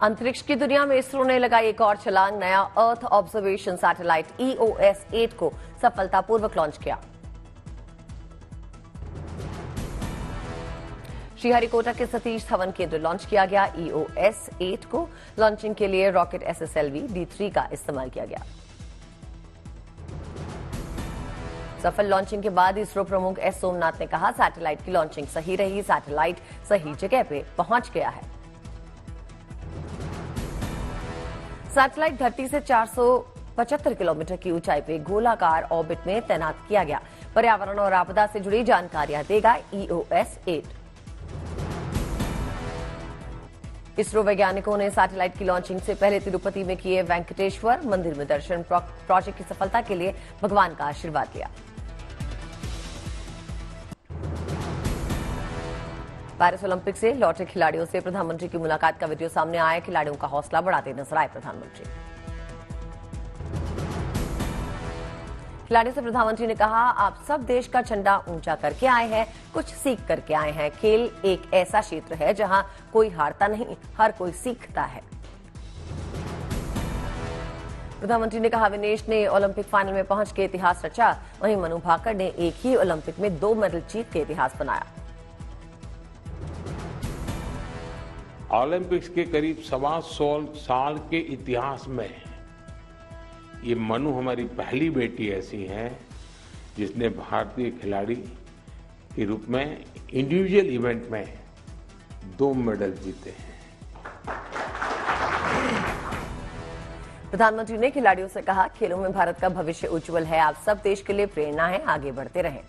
अंतरिक्ष की दुनिया में इसरो ने लगाई एक और छलांग। नया अर्थ ऑब्जर्वेशन सैटेलाइट EOS-8 को सफलतापूर्वक लॉन्च किया। श्रीहरिकोटा के सतीश धवन केंद्र लॉन्च किया गया। EOS-8 को लॉन्चिंग के लिए रॉकेट SSLV D3 का इस्तेमाल किया गया। सफल लॉन्चिंग के बाद इसरो प्रमुख S सोमनाथ ने कहा, सैटेलाइट की लॉन्चिंग सही रही, सैटेलाइट सही जगह पे पहुंच गया है। सैटेलाइट धरती से 475 किलोमीटर की ऊंचाई पे गोलाकार ऑर्बिट में तैनात किया गया। पर्यावरण और आपदा से जुड़ी जानकारियां देगा EOS-8। इसरो वैज्ञानिकों ने सैटेलाइट की लॉन्चिंग से पहले तिरुपति में किए वेंकटेश्वर मंदिर में दर्शन। प्रोजेक्ट की सफलता के लिए भगवान का आशीर्वाद लिया। पेरिस ओलंपिक से लौटे खिलाड़ियों से प्रधानमंत्री की मुलाकात का वीडियो सामने आया। खिलाड़ियों का हौसला बढ़ाते नजर आए प्रधानमंत्री। खिलाड़ियों से प्रधानमंत्री ने कहा, आप सब देश का झंडा ऊंचा करके आए हैं, कुछ सीख करके आए हैं। खेल एक ऐसा क्षेत्र है जहां कोई हारता नहीं, हर कोई सीखता है। प्रधानमंत्री ने कहा, विनेश ने ओलंपिक फाइनल में पहुंच के इतिहास रचा। वहीं मनु भाकर ने एक ही ओलंपिक में 2 मेडल जीत के इतिहास बनाया। ओलंपिक्स के करीब 125 साल के इतिहास में ये मनु हमारी पहली बेटी ऐसी है जिसने भारतीय खिलाड़ी के रूप में इंडिविजुअल इवेंट में 2 मेडल जीते हैं। प्रधानमंत्री ने खिलाड़ियों से कहा, खेलों में भारत का भविष्य उज्जवल है। आप सब देश के लिए प्रेरणा है, आगे बढ़ते रहें।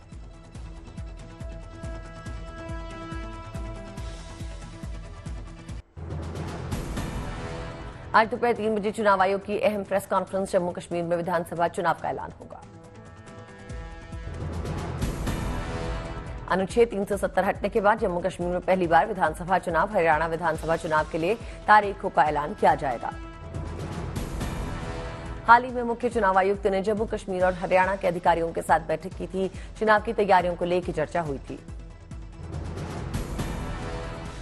आज दोपहर 3 बजे चुनाव आयोग की अहम प्रेस कॉन्फ्रेंस। जम्मू कश्मीर में विधानसभा चुनाव का ऐलान होगा। अनुच्छेद 370 हटने के बाद जम्मू कश्मीर में पहली बार विधानसभा चुनाव। हरियाणा विधानसभा चुनाव के लिए तारीखों का ऐलान किया जाएगा। हाल ही में मुख्य चुनाव आयुक्त ने जम्मू कश्मीर और हरियाणा के अधिकारियों के साथ बैठक की थी। चुनाव की तैयारियों को लेकर चर्चा हुई थी।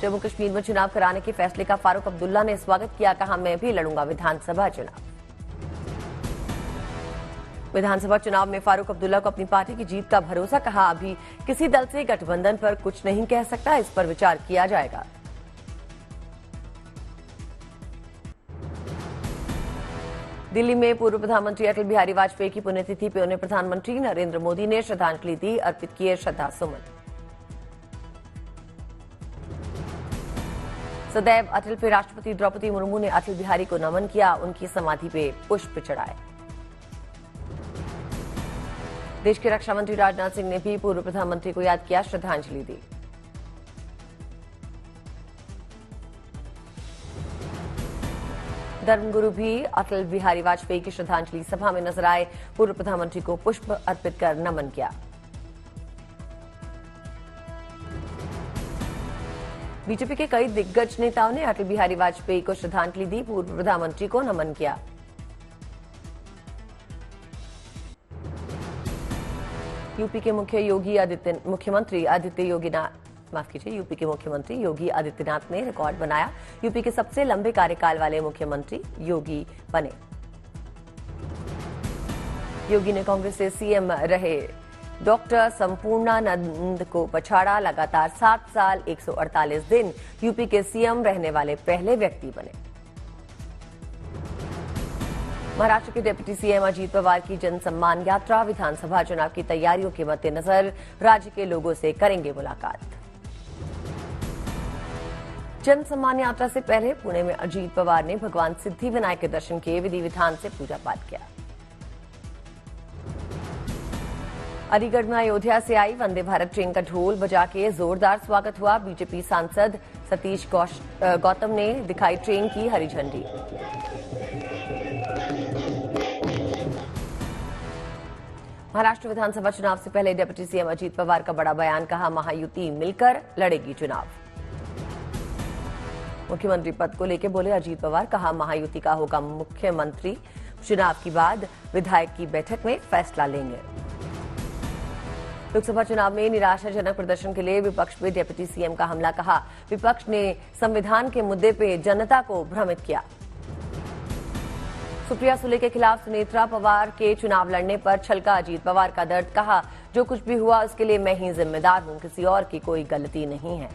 जम्मू कश्मीर में चुनाव कराने के फैसले का फारूक अब्दुल्ला ने स्वागत किया। कहा, मैं भी लड़ूंगा विधानसभा चुनाव। विधानसभा चुनाव में फारूक अब्दुल्ला को अपनी पार्टी की जीत का भरोसा। कहा, अभी किसी दल से गठबंधन पर कुछ नहीं कह सकता, इस पर विचार किया जाएगा। दिल्ली में पूर्व प्रधानमंत्री अटल बिहारी वाजपेयी की पुण्यतिथि पर उन्हें प्रधानमंत्री नरेंद्र मोदी ने श्रद्धांजलि दी, अर्पित किए श्रद्धा सुमन। सदैव अटल पे राष्ट्रपति द्रौपदी मुर्मू ने अटल बिहारी को नमन किया, उनकी समाधि पे पुष्प चढ़ाए। देश के रक्षा मंत्री राजनाथ सिंह ने भी पूर्व प्रधानमंत्री को याद किया, श्रद्धांजलि दी। धर्मगुरु भी अटल बिहारी वाजपेयी की श्रद्धांजलि सभा में नजर आए। पूर्व प्रधानमंत्री को पुष्प अर्पित कर नमन किया। बीजेपी के कई दिग्गज नेताओं ने अटल बिहारी वाजपेयी को श्रद्धांजलि दी, पूर्व प्रधानमंत्री को नमन किया। यूपी के मुख्यमंत्री योगी आदित्यनाथ ने रिकॉर्ड बनाया। यूपी के सबसे लंबे कार्यकाल वाले मुख्यमंत्री योगी बने। योगी ने कांग्रेस से सीएम रहे डॉक्टर संपूर्णानंद को पछाड़ा। लगातार 7 साल 148 दिन यूपी के सीएम रहने वाले पहले व्यक्ति बने। महाराष्ट्र के डिप्टी सीएम अजीत पवार की जन सम्मान यात्रा। विधानसभा चुनाव की तैयारियों के मद्देनजर राज्य के लोगों से करेंगे मुलाकात। जन सम्मान यात्रा से पहले पुणे में अजीत पवार ने भगवान सिद्धिविनायक के दर्शन किए, विधि विधान से पूजा पाठ किया। अलीगढ़ में अयोध्या से आई वंदे भारत ट्रेन का ढोल बजा के जोरदार स्वागत हुआ। बीजेपी सांसद सतीश गौतम ने दिखाई ट्रेन की हरी झंडी। महाराष्ट्र विधानसभा चुनाव से पहले डिप्टी सीएम अजीत पवार का बड़ा बयान। कहा, महायुति मिलकर लड़ेगी चुनाव। मुख्यमंत्री पद को लेकर बोले अजीत पवार। कहा, महायुति का होगा मुख्यमंत्री, चुनाव के बाद विधायक की बैठक में फैसला लेंगे। लोकसभा चुनाव में निराशाजनक प्रदर्शन के लिए विपक्ष पे डिप्टी सीएम का हमला, कहा विपक्ष ने संविधान के मुद्दे पे जनता को भ्रमित किया। सुप्रिया सुले के खिलाफ सुनेत्रा पवार के चुनाव लड़ने पर छलका अजीत पवार का दर्द, कहा जो कुछ भी हुआ उसके लिए मैं ही जिम्मेदार हूं, किसी और की कोई गलती नहीं है।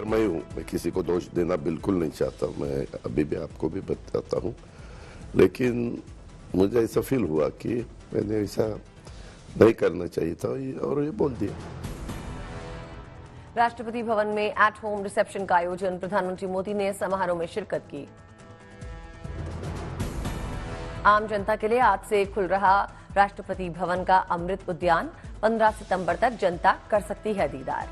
मैं हूं, मैं किसी को दोष देना बिल्कुल नहीं चाहता, मैं अभी भी आपको भी बताता हूं, लेकिन मुझे ऐसा फील हुआ कि मैंने ऐसा नहीं करना चाहिए था और ये बोल दिया। राष्ट्रपति भवन में एट होम रिसेप्शन का आयोजन, प्रधानमंत्री मोदी ने समारोह में शिरकत की। आम जनता के लिए आज से खुल रहा राष्ट्रपति भवन का अमृत उद्यान, 15 सितंबर तक जनता कर सकती है दीदार।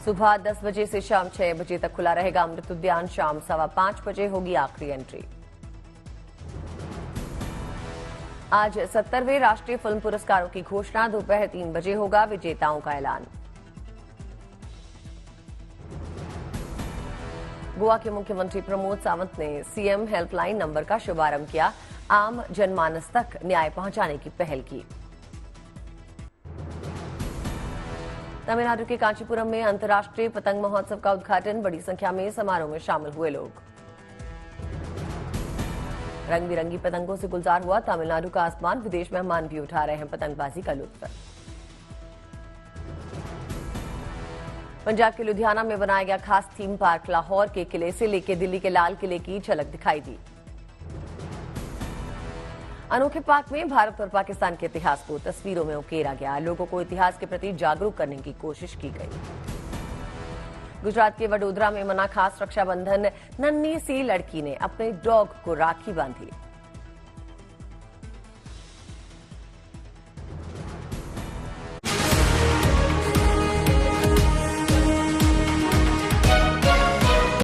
सुबह 10 बजे से शाम 6 बजे तक खुला रहेगा अमृत उद्यान, शाम 5:15 बजे होगी आखिरी एंट्री। आज 70वें राष्ट्रीय फिल्म पुरस्कारों की घोषणा, दोपहर 3 बजे होगा विजेताओं का ऐलान। गोवा के मुख्यमंत्री प्रमोद सावंत ने सीएम हेल्पलाइन नंबर का शुभारंभ किया, आम जनमानस तक न्याय पहुंचाने की पहल की। तमिलनाडु के कांचीपुरम में अंतर्राष्ट्रीय पतंग महोत्सव का उद्घाटन, बड़ी संख्या में समारोह में शामिल हुए लोग। रंग बिरंगी पतंगों से गुलजार हुआ तमिलनाडु का आसमान, विदेश मेहमान भी उठा रहे हैं पतंगबाजी का लुत्फ। पंजाब के लुधियाना में बनाया गया खास थीम पार्क, लाहौर के किले से लेकर दिल्ली के लाल किले की झलक दिखाई दी। अनोखे पार्क में भारत और पाकिस्तान के इतिहास को तस्वीरों में उकेरा गया, लोगों को इतिहास के प्रति जागरूक करने की कोशिश की गई। गुजरात के वडोदरा में मना खास रक्षाबंधन, नन्ही सी लड़की ने अपने डॉग को राखी बांधी।